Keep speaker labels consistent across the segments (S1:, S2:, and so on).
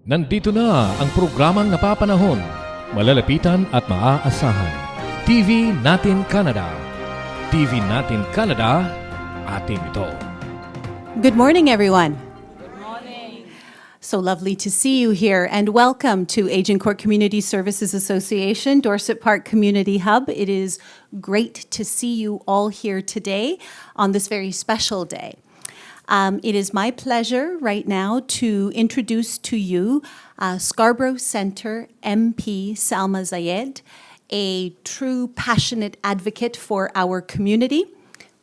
S1: Nandito na ang programang napapanahon, malalapitan at maaasahan. TV Natin Canada. TV Natin Canada, atin ito.
S2: Good morning, everyone. Good morning. So lovely to see you here, and welcome to Agincourt Community Services Association, Dorset Park Community Hub. It is great to see you all here today on this very special day. It is my pleasure right now to introduce to you Scarborough Centre MP Salma Zayed, a true passionate advocate for our community.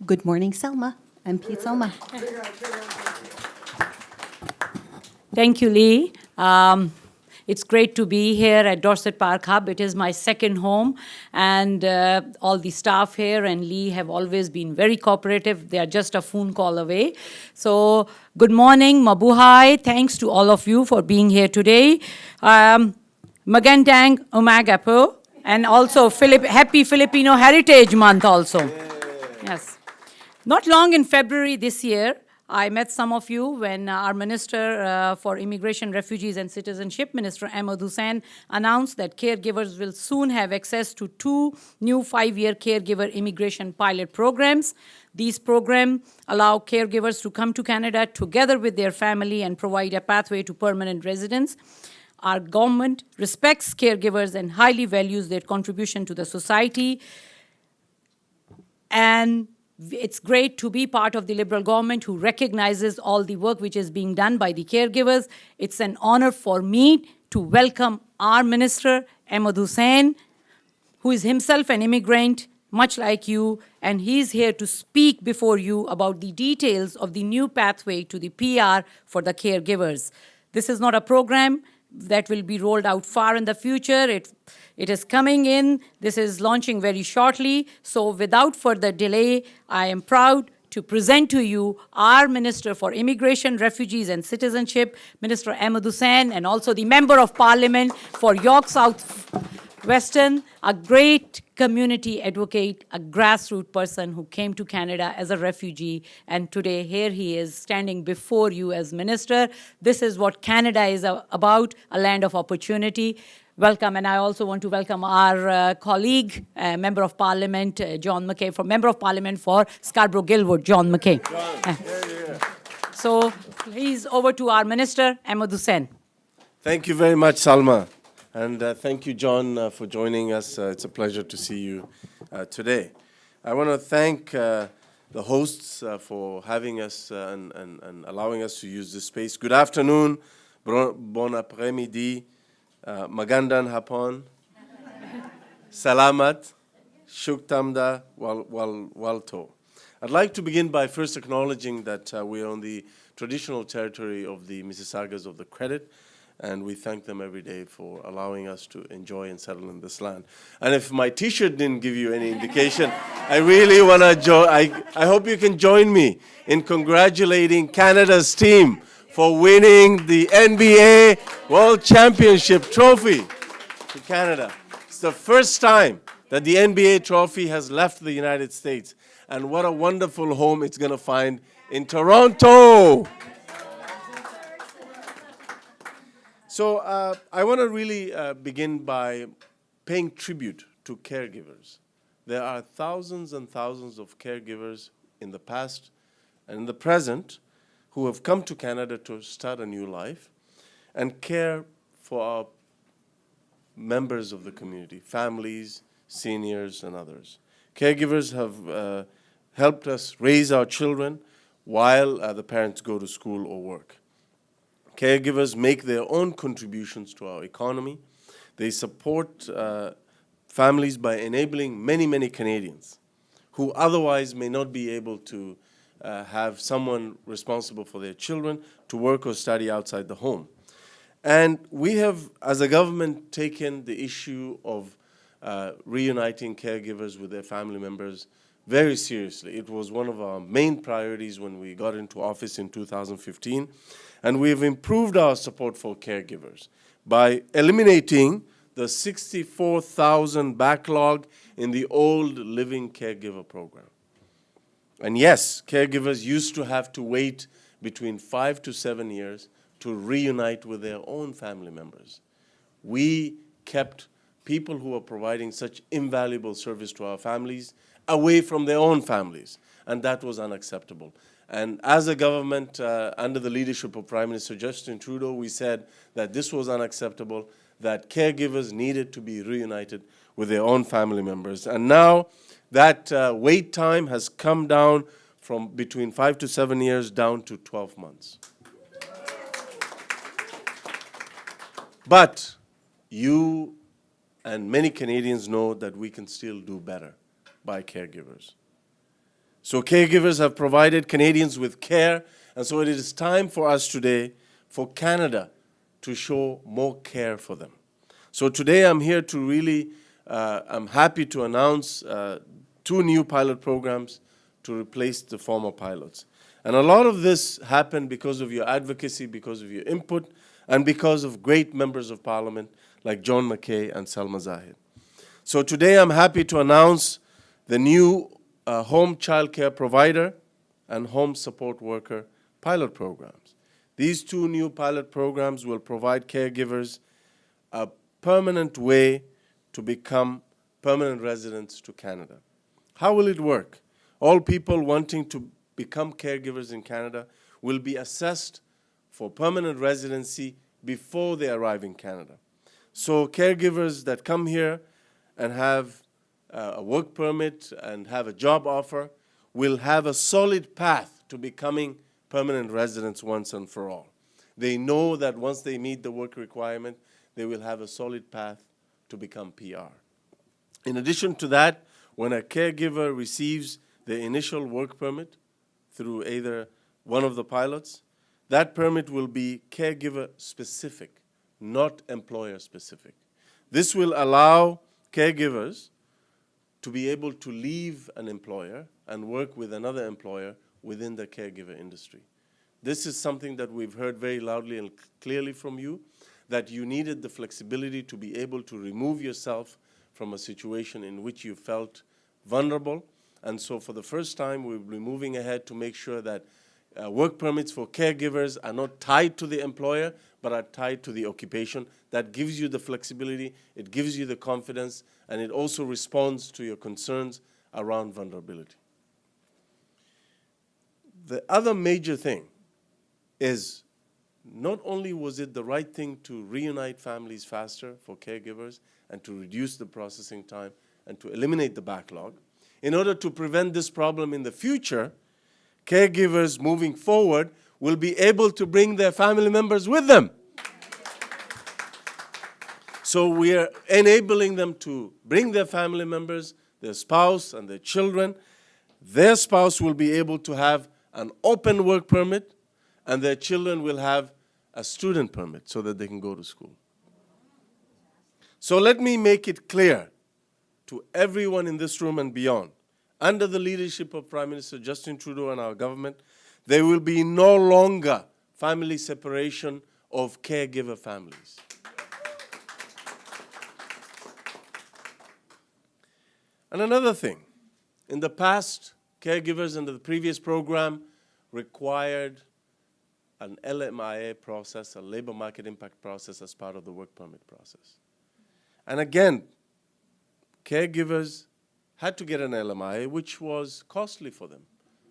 S2: Good morning, Salma. MP Salma.
S3: Thank you, Lee. It's great to be here at Dorset Park Hub. It is my second home, and all the staff here and Lee have always been very cooperative. They are just a phone call away. So, good morning, mabuhay. Thanks to all of you for being here today. Magandang umagapo, and also Happy Filipino Heritage Month also. Yes. Not long in February this year, I met some of you when our Minister for Immigration, Refugees and Citizenship, Minister Ahmed Hussen, announced that caregivers will soon have access to 2 new 5-year caregiver immigration pilot programs. These programs allow caregivers to come to Canada together with their family and provide a pathway to permanent residence. Our government respects caregivers and highly values their contribution to the society. And it's great to be part of the Liberal government who recognizes all the work which is being done by the caregivers. It's an honor for me to welcome our Minister, Ahmed Hussen, who is himself an immigrant, much like you, and he's here to speak before you about the details of the new pathway to the PR for the caregivers. This is not a program that will be rolled out far in the future. It is coming in. This is launching very shortly. So without further delay, I am proud to present to you our Minister for Immigration, Refugees and Citizenship, Minister Ahmed Hussen, and also the Member of Parliament for York South Western, a great community advocate, a grassroots person who came to Canada as a refugee, and today here he is standing before you as Minister. This is what Canada is about, a land of opportunity. Welcome, and I also want to welcome our colleague, Member of Parliament, John McKay, Member of Parliament for Scarborough-Gilwood, John McKay. So please, over to our Minister, Ahmed Hussen.
S4: Thank you very much, Salma. And thank you, John, for joining us. It's a pleasure to see you today. I want to thank the hosts for having us and allowing us to use this space. Good afternoon, bon après-midi, magandan hapon, salamat, shuktamda, walto. I'd like to begin by first acknowledging that we are on the traditional territory of the Mississaugas of the Credit, and we thank them every day for allowing us to enjoy and settle in this land. And if my T-shirt didn't give you any indication, I really want to I hope you can join me in congratulating Canada's team for winning the NBA World Championship trophy to Canada. It's the first time that the NBA trophy has left the United States. And what a wonderful home it's going to find in Toronto. So I want to really begin by paying tribute to caregivers. There are thousands and thousands of caregivers in the past and in the present who have come to Canada to start a new life and care for our members of the community, families, seniors, and others. Caregivers have helped us raise our children while the parents go to school or work. Caregivers make their own contributions to our economy. They support families by enabling many, many Canadians who otherwise may not be able to have someone responsible for their children to work or study outside the home. And we have, as a government, taken the issue of reuniting caregivers with their family members very seriously. It was one of our main priorities when we got into office in 2015. And we've improved our support for caregivers by eliminating the 64,000 backlog in the old living caregiver program. And yes, caregivers used to have to wait between 5 to 7 years to reunite with their own family members. We kept people who are providing such invaluable service to our families away from their own families, and that was unacceptable. And as a government, under the leadership of Prime Minister Justin Trudeau, we said that this was unacceptable, that caregivers needed to be reunited with their own family members. And now that wait time has come down from between 5 to 7 years down to 12 months. But you and many Canadians know that we can still do better by caregivers. So caregivers have provided Canadians with care, and so it is time for us today, for Canada, to show more care for them. So today I'm here to really, I'm happy to announce 2 new pilot programs to replace the former pilots. And a lot of this happened because of your advocacy, because of your input, and because of great members of Parliament like John McKay and Salma Zahid. So today I'm happy to announce the new home child care provider and home support worker pilot programs. These 2 new pilot programs will provide caregivers a permanent way to become permanent residents to Canada. How will it work? All people wanting to become caregivers in Canada will be assessed for permanent residency before they arrive in Canada. So caregivers that come here and have a work permit and have a job offer will have a solid path to becoming permanent residents once and for all. They know that once they meet the work requirement, they will have a solid path to become PR. In addition to that, when a caregiver receives the initial work permit through either one of the pilots, that permit will be caregiver specific, not employer specific. This will allow caregivers to be able to leave an employer and work with another employer within the caregiver industry. This is something that we've heard very loudly and clearly from you, that you needed the flexibility to be able to remove yourself from a situation in which you felt vulnerable. And so for the first time, we'll be moving ahead to make sure that work permits for caregivers are not tied to the employer, but are tied to the occupation. That gives you the flexibility, it gives you the confidence, and it also responds to your concerns around vulnerability. The other major thing is not only was it the right thing to reunite families faster for caregivers and to reduce the processing time and to eliminate the backlog, in order to prevent this problem in the future, caregivers moving forward will be able to bring their family members with them. So we are enabling them to bring their family members, their spouse and their children. Their spouse will be able to have an open work permit, and their children will have a student permit so that they can go to school. So let me make it clear to everyone in this room and beyond, under the leadership of Prime Minister Justin Trudeau and our government, there will be no longer family separation of caregiver families. And another thing, in the past, caregivers under the previous program required an LMIA process, a labor market impact process, as part of the work permit process. And again, caregivers had to get an LMIA, which was costly for them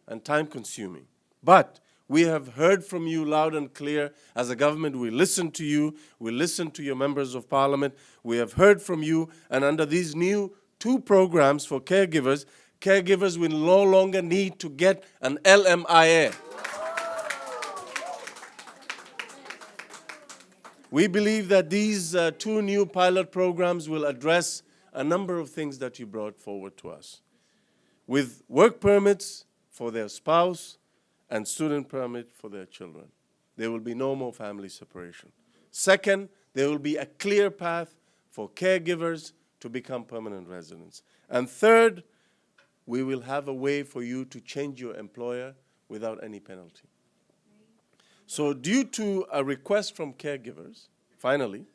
S4: and time-consuming. But we have heard from you loud and clear. As a government, we listen to you. We listen to your members of Parliament. We have heard from you. And under these new 2 programs for caregivers, caregivers will no longer need to get an LMIA. We believe that these 2 new pilot programs will address a number of things that you brought forward to us. With work permits for their spouse and student permit for their children, there will be no more family separation. Second, there will be a clear path for caregivers to become permanent residents. And third, we will have a way for you to change your employer without any penalty. So due to a request from caregivers, finally,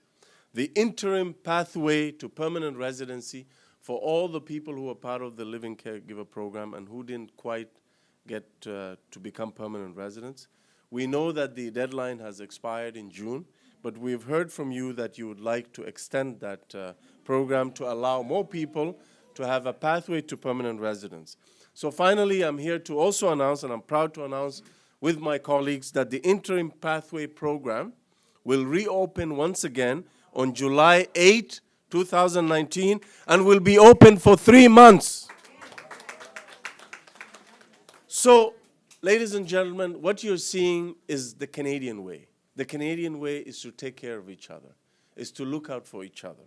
S4: the interim pathway to permanent residency for all the people who are part of the Living Caregiver program and who didn't quite get to become permanent residents We know that the deadline has expired in June, but we've heard from you that you would like to extend that program to allow more people to have a pathway to permanent residence. So finally, I'm here to also announce, and I'm proud to announce with my colleagues, that the interim pathway program will reopen once again on July 8, 2019, and will be open for 3 months. So, ladies and gentlemen, what you're seeing is the Canadian way. The Canadian way is to take care of each other, is to look out for each other,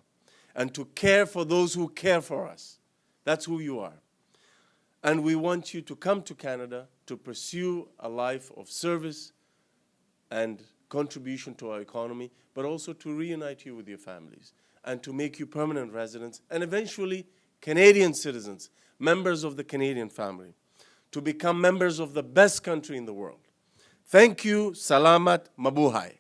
S4: and to care for those who care for us. That's who you are. And we want you to come to Canada to pursue a life of service and contribution to our economy, but also to reunite you with your families and to make you permanent residents and eventually Canadian citizens, members of the Canadian family, to become members of the best country in the world. Thank you. Salamat. Mabuhay.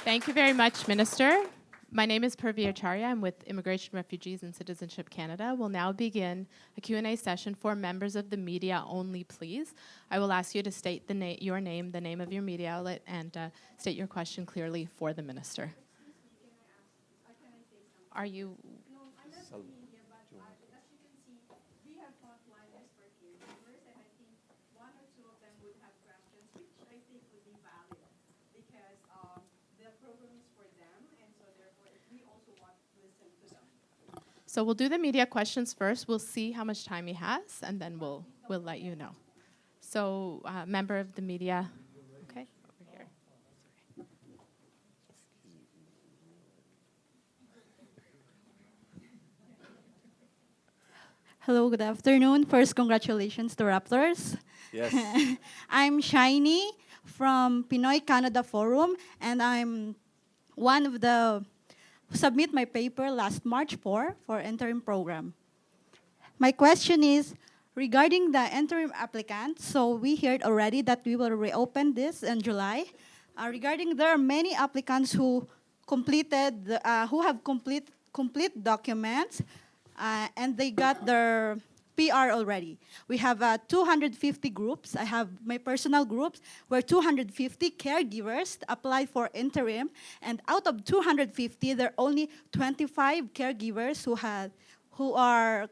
S5: Thank you very much, Minister. My name is Purvi Acharya. I'm with Immigration, Refugees, and Citizenship Canada. We'll now begin a Q&A session for members of the media only, please. I will ask you to state your name, the name of your media outlet, and state your question clearly for the Minister. Are you... So we'll do the media questions first. We'll see how much time he has, and then we'll let you know. So, member of the media, okay, over here.
S6: Hello, good afternoon. First, congratulations to Raptors.
S4: Yes.
S6: I'm Shiny from Pinoy Canada Forum, and I'm one of the submit my paper last March 4 for interim program. My question is regarding the interim applicants. So we heard already that we will reopen this in July. Regarding there are many applicants who completed, who have complete documents, and they got their PR already. We have 250 groups. I have my personal groups where 250 caregivers applied for interim, and out of 250, there are only 25 caregivers who are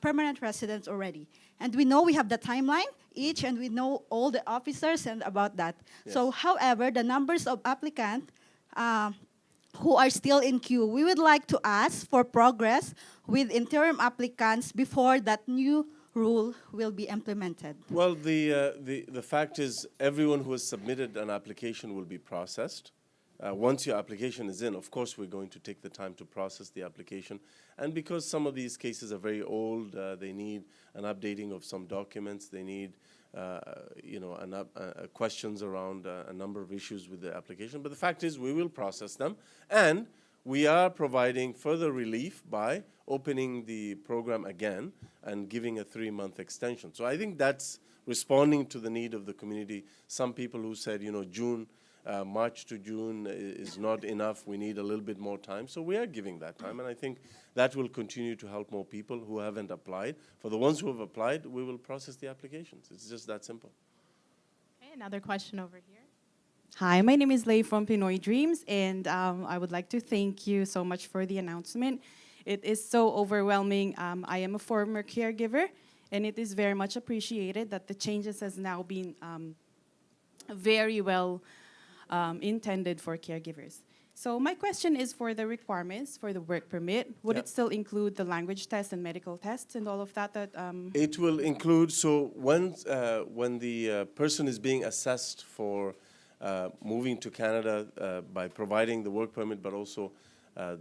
S6: permanent residents already. And we know we have the timeline each, and we know all the officers and about that.
S4: Yes.
S6: So, however, the numbers of applicants who are still in queue, we would like to ask for progress with interim applicants before that new rule will be implemented.
S4: Well, the fact is everyone who has submitted an application will be processed. Once your application is in, of course, we're going to take the time to process the application. And because some of these cases are very old, they need an updating of some documents. They need, questions around a number of issues with the application. But the fact is, we will process them. And we are providing further relief by opening the program again and giving a 3-month extension. So I think that's responding to the need of the community. Some people who said, June, March to June is not enough. We need a little bit more time. So we are giving that time, and I think that will continue to help more people who haven't applied. For the ones who have applied, we will process the applications. It's just that simple.
S5: Okay, another question over here.
S7: Hi, my name is Lei from Pinoy Dreams, and I would like to thank you so much for the announcement. It is so overwhelming. I am a former caregiver, and it is very much appreciated that the changes has now been very well intended for caregivers. So my question is for the requirements for the work permit. Would it still include the language test and medical tests and all of that?
S4: It will include, so when the person is being assessed for moving to Canada by providing the work permit, but also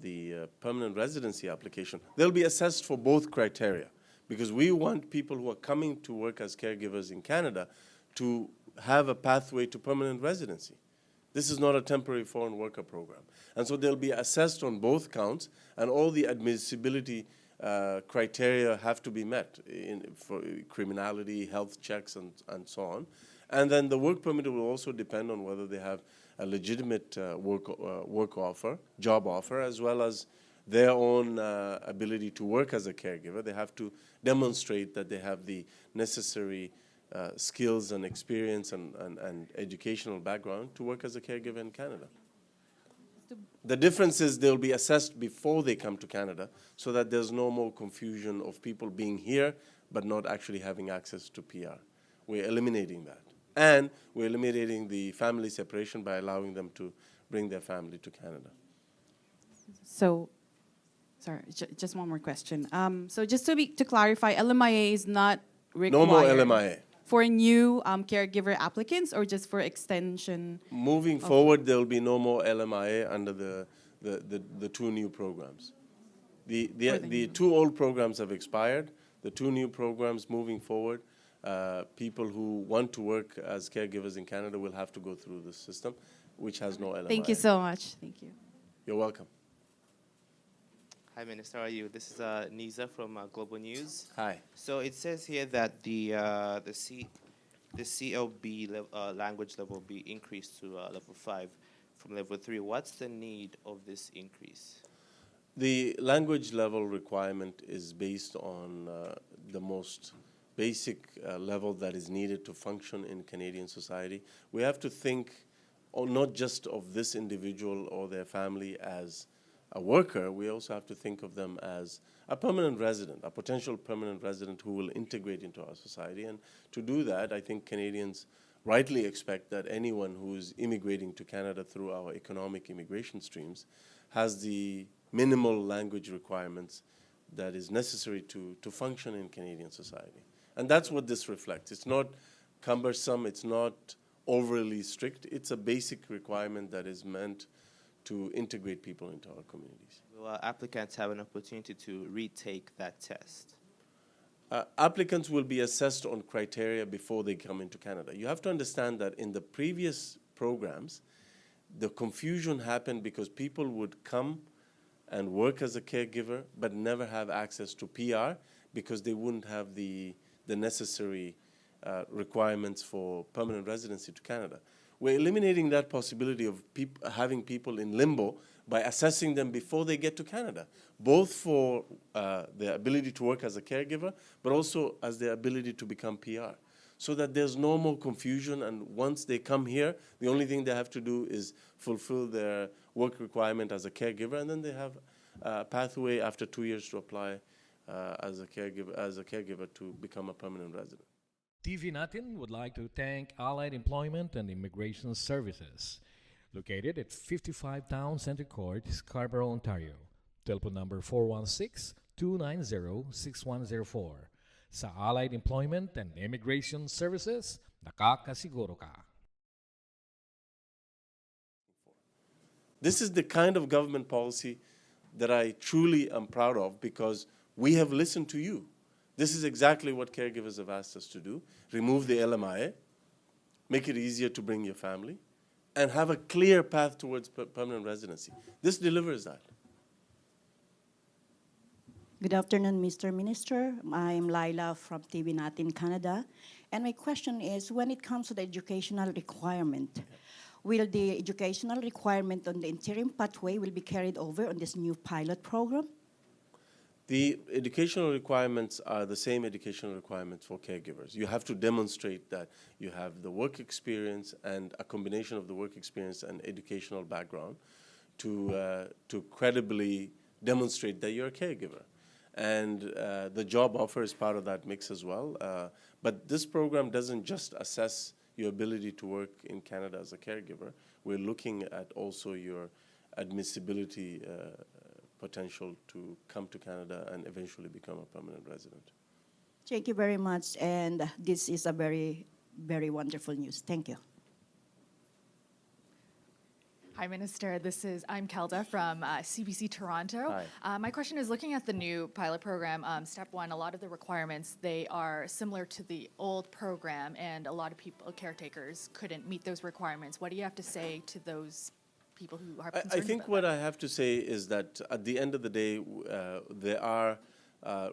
S4: the permanent residency application, they'll be assessed for both criteria, because we want people who are coming to work as caregivers in Canada to have a pathway to permanent residency. This is not a temporary foreign worker program. And so they'll be assessed on both counts, and all the admissibility criteria have to be met for criminality, health checks, and so on. And then the work permit will also depend on whether they have a legitimate work offer, job offer, as well as their own ability to work as a caregiver. They have to demonstrate that they have the necessary skills and experience and educational background to work as a caregiver in Canada. The difference is they'll be assessed before they come to Canada so that there's no more confusion of people being here but not actually having access to PR. We're eliminating that. And we're eliminating the family separation by allowing them to bring their family to Canada.
S7: So, sorry, just one more question. So just to clarify, LMIA is not required.
S4: No more LMIA.
S7: For new caregiver applicants or just for extension?
S4: Moving forward, there will be no more LMIA under the two new programs. The two old programs have expired. The two new programs moving forward, people who want to work as caregivers in Canada will have to go through the system, which has no LMIA.
S7: Thank you so much. Thank you.
S4: You're welcome.
S8: Hi, Minister. How are you? This is Niza from Global News.
S4: Hi.
S8: So it says here that the CLB language level will be increased to level 5 from level 3. What's the need of this increase?
S4: The language level requirement is based on the most basic level that is needed to function in Canadian society. We have to think not just of this individual or their family as a worker, we also have to think of them as a permanent resident, a potential permanent resident who will integrate into our society. And to do that, I think Canadians rightly expect that anyone who is immigrating to Canada through our economic immigration streams has the minimal language requirements that is necessary to function in Canadian society. And that's what this reflects. It's not cumbersome, it's not overly strict, it's a basic requirement that is meant to integrate people into our communities.
S8: Will applicants have an opportunity to retake that test?
S4: Applicants will be assessed on criteria before they come into Canada. You have to understand that in the previous programs, the confusion happened because people would come and work as a caregiver but never have access to PR because they wouldn't have the necessary requirements for permanent residency to Canada. We're eliminating that possibility of having people in limbo by assessing them before they get to Canada, both for their ability to work as a caregiver, but also as their ability to become PR, so that there's no more confusion. And once they come here, the only thing they have to do is fulfill their work requirement as a caregiver, and then they have a pathway after 2 years to apply as a caregiver to become a permanent resident.
S1: TV Natin would like to thank Allied Employment and Immigration Services, located at 55 Town Center Court, Scarborough, Ontario. Telephone number 416-290-6104. Sa Allied Employment and Immigration Services, nakakasiguro ka.
S4: This is the kind of government policy that I truly am proud of because we have listened to you. This is exactly what caregivers have asked us to do. Remove the LMIA, make it easier to bring your family, and have a clear path towards permanent residency. This delivers that.
S9: Good afternoon, Mr. Minister. I'm Laila from TV Natin Canada. And my question is, when it comes to the educational requirement, will the educational requirement on the interim pathway will be carried over on this new pilot program?
S4: The educational requirements are the same educational requirements for caregivers. You have to demonstrate that you have the work experience and a combination of the work experience and educational background to credibly demonstrate that you're a caregiver. And the job offer is part of that mix as well. But this program doesn't just assess your ability to work in Canada as a caregiver. We're looking at also your admissibility potential to come to Canada and eventually become a permanent resident.
S9: Thank you very much, and this is a very, very wonderful news. Thank you.
S10: Hi, Minister. I'm Kelda from CBC Toronto.
S4: Hi.
S10: My question is, looking at the new pilot program, step one, a lot of the requirements, they are similar to the old program, and a lot of people, caretakers, couldn't meet those requirements. What do you have to say to those people who are concerned
S4: I think what I have to say is that at the end of the day, there are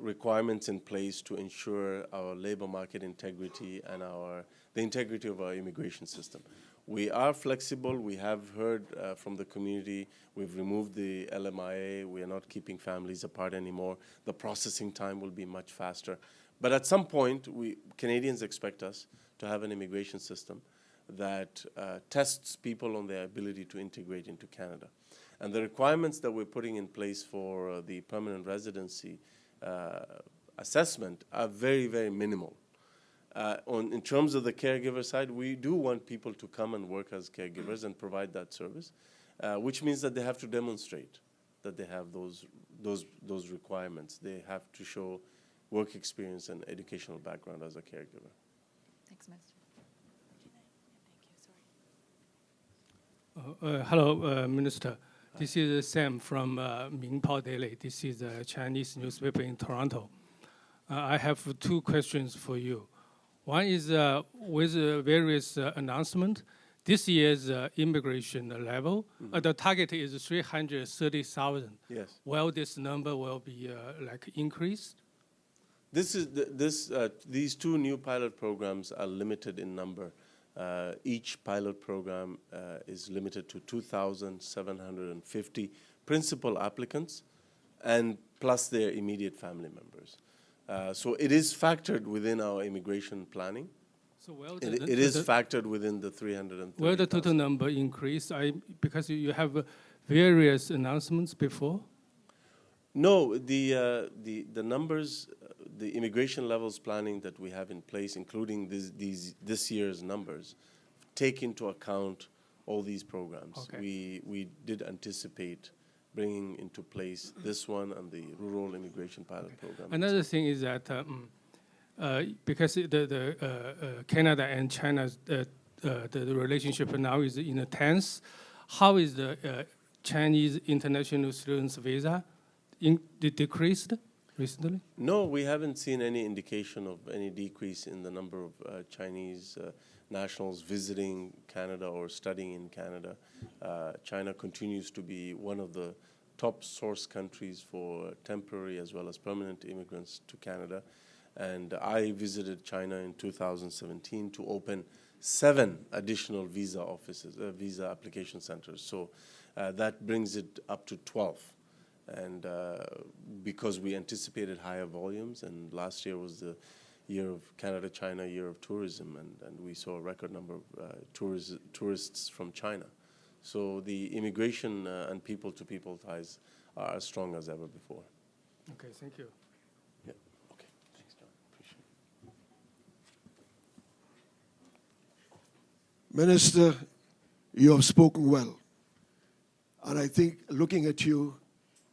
S4: requirements in place to ensure our labor market integrity and the integrity of our immigration system. We are flexible. We have heard from the community. We've removed the LMIA. We are not keeping families apart anymore. The processing time will be much faster. But at some point, Canadians expect us to have an immigration system that tests people on their ability to integrate into Canada. And the requirements that we're putting in place for the permanent residency assessment are very, very minimal. In terms of the caregiver side, we do want people to come and work as caregivers and provide that service, which means that they have to demonstrate that they have those requirements. They have to show work experience and educational background as a caregiver.
S10: Thanks, Minister.
S11: Hello, Minister. This is Sam from Mingpao Daily. This is a Chinese newspaper in Toronto. I have two questions for you. One is with various announcements. This year's immigration level, the target is 330,000.
S4: Yes.
S11: Well, this number will be increased?
S4: These two new pilot programs are limited in number. Each pilot program is limited to 2,750 principal applicants, and plus their immediate family members. So it is factored within our immigration planning.
S11: So well,
S4: it is factored within the 330,000.
S11: Will the total number increase? Because you have various announcements before.
S4: No, the numbers, the immigration levels planning that we have in place, including this year's numbers, take into account all these programs.
S11: Okay.
S4: We did anticipate bringing into place this one and the rural immigration pilot program.
S11: Another thing is that because the Canada and China's the relationship now is in a tense, how is the Chinese international students visa decreased recently?
S4: No, we haven't seen any indication of any decrease in the number of Chinese nationals visiting Canada or studying in Canada. China continues to be one of the top source countries for temporary as well as permanent immigrants to Canada. And I visited China in 2017 to open 7 additional visa offices, visa application centers. So that brings it up to 12. And because we anticipated higher volumes, and last year was the year of Canada-China Year of Tourism, and we saw a record number of tourists from China. So the immigration and people-to-people ties are as strong as ever before.
S11: Okay, thank you.
S4: Yeah. Okay. Thanks, John. Appreciate it.
S12: Minister, you have spoken well. And I think looking at you,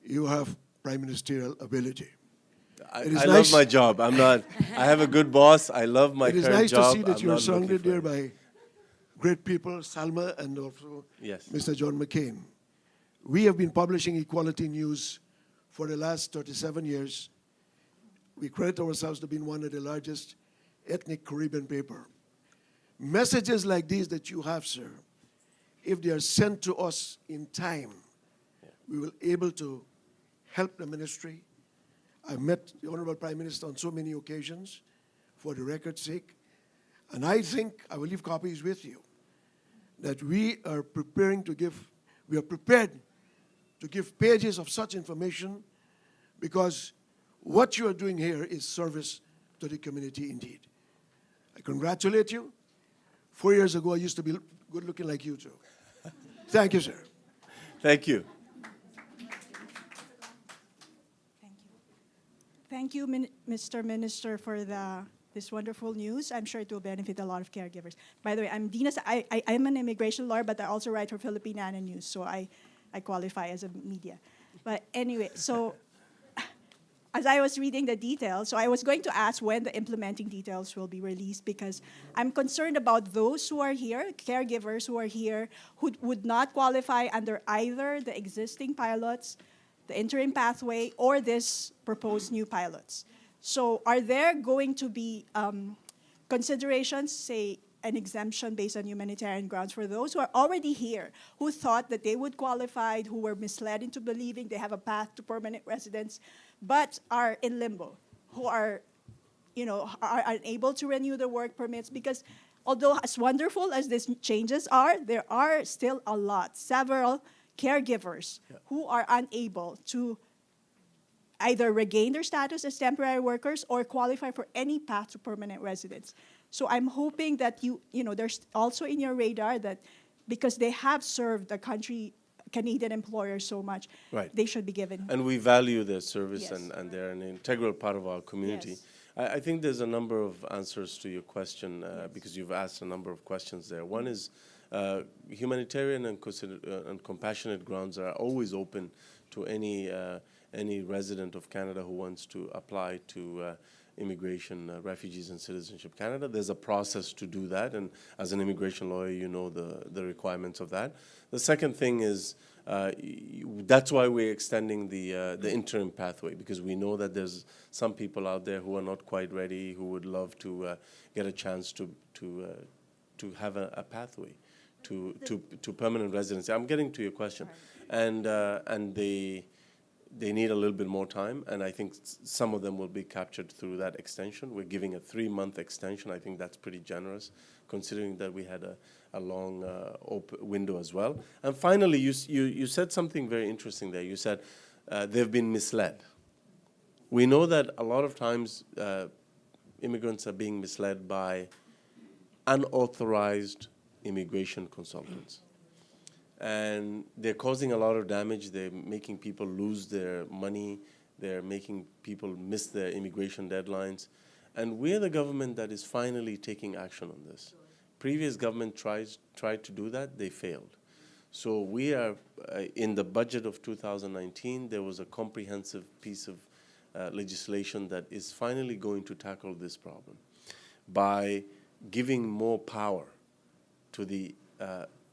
S12: you have prime ministerial ability.
S4: I love my job. I have a good boss. I love my current job.
S12: It is nice to see that you are surrounded there by great people, Salma and also Mr. John McCain. We have been publishing equality news for the last 37 years. We credit ourselves to being one of the largest ethnic Caribbean paper. Messages like these that you have, sir, if they are sent to us in time, we will be able to help the ministry. I've met the Honorable Prime Minister on so many occasions for the record's sake. And I think, I will leave copies with you, that we are prepared to give pages of such information, because what you are doing here is service to the community indeed. I congratulate you. 4 years ago, I used to be good looking like you too. Thank you, sir.
S4: Thank you.
S13: Thank you, Mr. Minister, for this wonderful news. I'm sure it will benefit a lot of caregivers. By the way, I'm Venus. I'm an immigration lawyer, but I also write for Filipinana News, so I qualify as a media. But anyway, so as I was reading the details, so I was going to ask when the implementing details will be released, because I'm concerned about those who are here, caregivers who are here, who would not qualify under either the existing pilots, the interim pathway, or this proposed new pilots. So are there going to be considerations, say an exemption based on humanitarian grounds for those who are already here, who thought that they would qualify, who were misled into believing they have a path to permanent residence, but are in limbo, who are unable to renew their work permits? Because although as wonderful as these changes are, there are still several caregivers who are unable to either regain their status as temporary workers or qualify for any path to permanent residence. So I'm hoping that there's also in your radar that because they have served the country, Canadian employers so much,
S4: Right.
S13: they should be given.
S4: And we value their service,
S13: Yes.
S4: and they're an integral part of our community.
S13: Yes.
S4: I think there's a number of answers to your question because you've asked a number of questions there. One is humanitarian and compassionate grounds are always open to any resident of Canada who wants to apply to Immigration, Refugees and Citizenship Canada. There's a process to do that, and as an immigration lawyer, you know the requirements of that. The second thing is that's why we're extending the interim pathway, because we know that there's some people out there who are not quite ready, who would love to get a chance to have a pathway to permanent residency. I'm getting to your question, and they need a little bit more time, and I think some of them will be captured through that extension. We're giving a 3-month extension. I think that's pretty generous, considering that we had a long window as well. And finally, you said something very interesting there. You said they've been misled. We know that a lot of times immigrants are being misled by unauthorized immigration consultants. And they're causing a lot of damage. They're making people lose their money. They're making people miss their immigration deadlines. And we're the government that is finally taking action on this. Previous government tried to do that. They failed. So we are, in the budget of 2019, there was a comprehensive piece of legislation that is finally going to tackle this problem by giving more power to the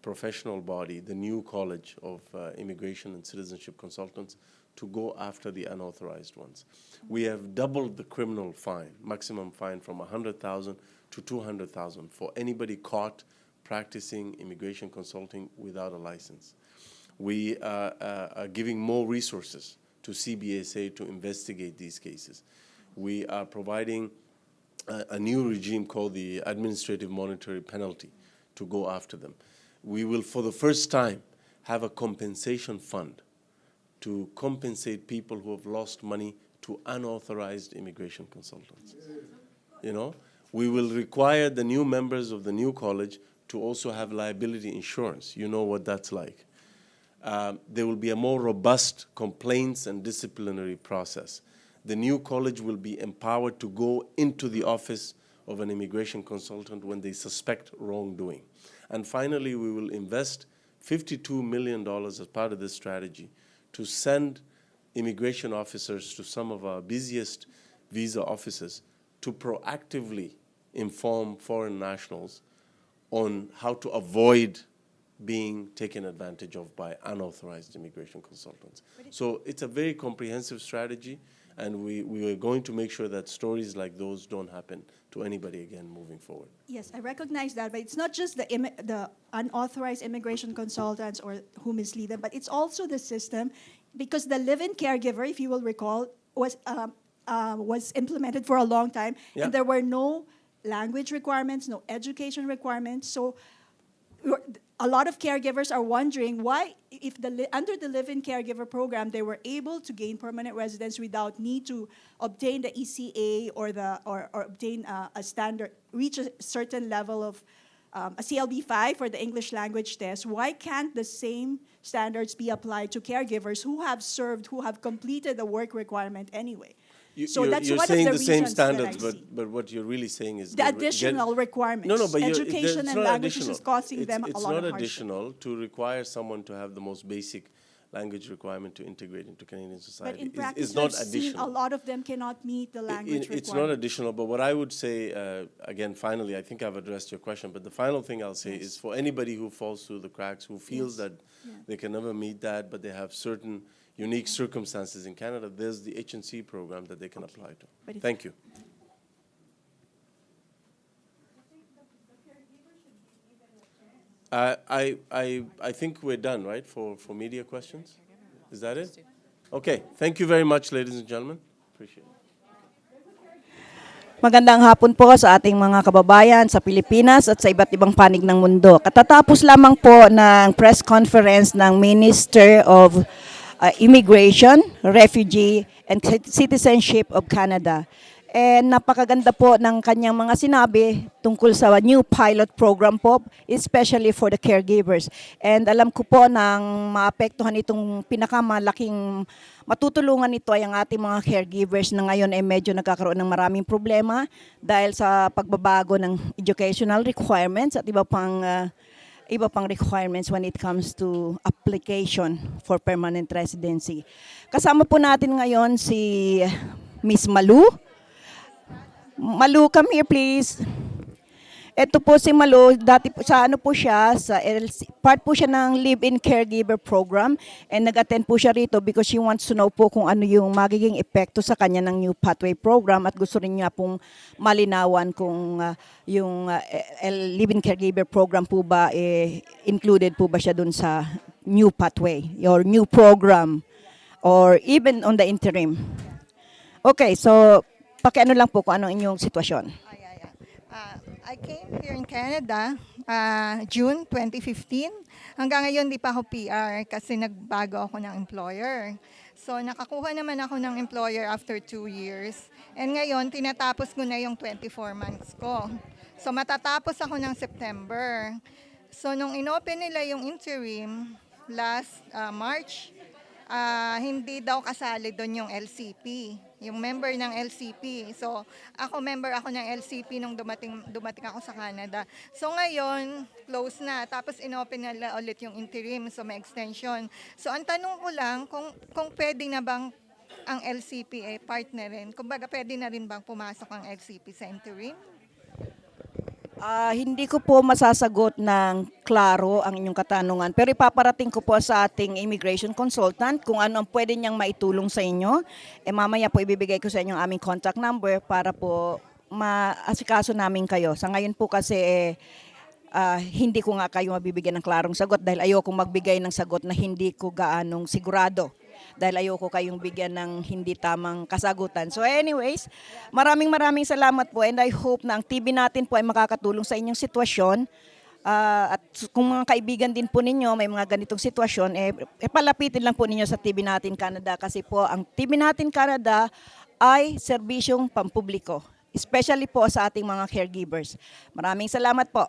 S4: professional body, the new College of Immigration and Citizenship Consultants, to go after the unauthorized ones. We have doubled the criminal fine, maximum fine, from $100,000 to $200,000 for anybody caught practicing immigration consulting without a license. We are giving more resources to CBSA to investigate these cases. We are providing a new regime called the Administrative Monetary Penalty to go after them. We will, for the first time, have a compensation fund to compensate people who have lost money to unauthorized immigration consultants. You know, we will require the new members of the new college to also have liability insurance. You know what that's like. There will be a more robust complaints and disciplinary process. The new college will be empowered to go into the office of an immigration consultant when they suspect wrongdoing. And finally, we will invest $52 million as part of this strategy to send immigration officers to some of our busiest visa offices to proactively inform foreign nationals on how to avoid being taken advantage of by unauthorized immigration consultants. So it's a very comprehensive strategy, and we are going to make sure that stories like those don't happen to anybody again moving forward.
S13: Yes, I recognize that, but it's not just the unauthorized immigration consultants or who mislead them, but it's also the system, because the live-in caregiver, if you will recall, was implemented for a long time, and there were no language requirements, no education requirements. So a lot of caregivers are wondering why, if under the live-in caregiver program, they were able to gain permanent residence without need to obtain the ECA or obtain a standard, reach a certain level of a CLB-5 for the English language test. Why can't the same standards be applied to caregivers who have served, who have completed the work requirement anyway? So that's
S4: you're
S13: one
S4: saying
S13: of the
S4: the same
S13: reasons that I
S4: standards,
S13: see.
S4: but what you're really saying is
S13: The additional requirements.
S4: No, but
S13: education
S4: it's
S13: and
S4: not
S13: languages
S4: additional.
S13: is causing them a lot of
S4: It's not
S13: hardship.
S4: additional to require someone to have the most basic language requirement to integrate into Canadian
S13: But
S4: society.
S13: in practice,
S4: It's not
S13: we've seen
S4: additional.
S13: a lot of them cannot meet the language requirement.
S4: It's not additional, but what I would say, again, finally, I think I've addressed your question, but the final thing I'll say is for anybody who falls through the cracks, who feels that they can never meet that, but they have certain unique circumstances in Canada, there's the H&C program that they can apply to. Thank you. I think we're done, right, for media questions? Is that it? Okay. Thank you very much, ladies and gentlemen. Appreciate it.
S9: Magandang hapon po sa ating mga kababayan sa Pilipinas at sa iba't ibang panig ng mundo. Katatapos lamang po ng press conference ng Minister of Immigration, Refugee and Citizenship of Canada. And napakaganda po ng kanyang mga sinabi tungkol sa new pilot program po, especially for the caregivers. And alam ko po nang maapektuhan itong pinakamalaking matutulungan nito ay ang ating mga caregivers na ngayon ay medyo nagkakaroon ng maraming problema dahil sa pagbabago ng educational requirements at iba pang requirements when it comes to application for permanent residency. Kasama po natin ngayon si Miss Malu. Malu, come here please. Ito po si Malu, dati po sa ano po siya, sa LC, part po siya ng live-in caregiver program and nag-attend po siya rito because she wants to know po kung ano yung magiging epekto sa kanya ng new pathway program at gusto rin niya pong malinawan kung yung live-in caregiver program po ba included po ba siya dun sa new pathway or new program or even on the interim. Okay, so pakiano lang po kung ano inyong sitwasyon.
S14: I came here in Canada June 2015. Hanggang ngayon di pa ako PR kasi nagbago ako ng employer. So nakakuha naman ako ng employer after 2 years. And ngayon tinatapos ko na yung 24 months ko. So matatapos ako ng September. So nung inopen nila yung interim last March, hindi daw kasali doon yung LCP, yung member ng LCP. So, member ako ng LCP nung dumating ako sa Canada. So, ngayon, close na. Tapos, inopen nila ulit yung interim. So, may extension. So, ang tanong ko lang, kung pwede na bang ang LCP partnerin? Kumbaga, pwede na rin bang pumasok ang LCP sa interim?
S9: Hindi ko po masasagot ng klaro ang inyong katanungan, pero ipaparating ko po sa ating immigration consultant kung ano ang pwede niyang maitulong sa inyo. Mamaya po ibibigay ko sa inyo ang aming contact number para po maasikaso namin kayo. Sa ngayon po kasi hindi ko nga kayo mabibigyan ng klarong sagot dahil ayoko magbigay ng sagot na hindi ko gaanong sigurado. Dahil ayoko kayong bigyan ng hindi tamang kasagutan. So anyways, maraming salamat po and I hope na ang TV natin po ay makakatulong sa inyong sitwasyon. At kung mga kaibigan din po ninyo may mga ganitong sitwasyon, palapitin lang po ninyo sa TV natin Canada kasi po ang TV natin Canada ay serbisyong pampubliko, especially po sa ating mga caregivers. Maraming salamat po.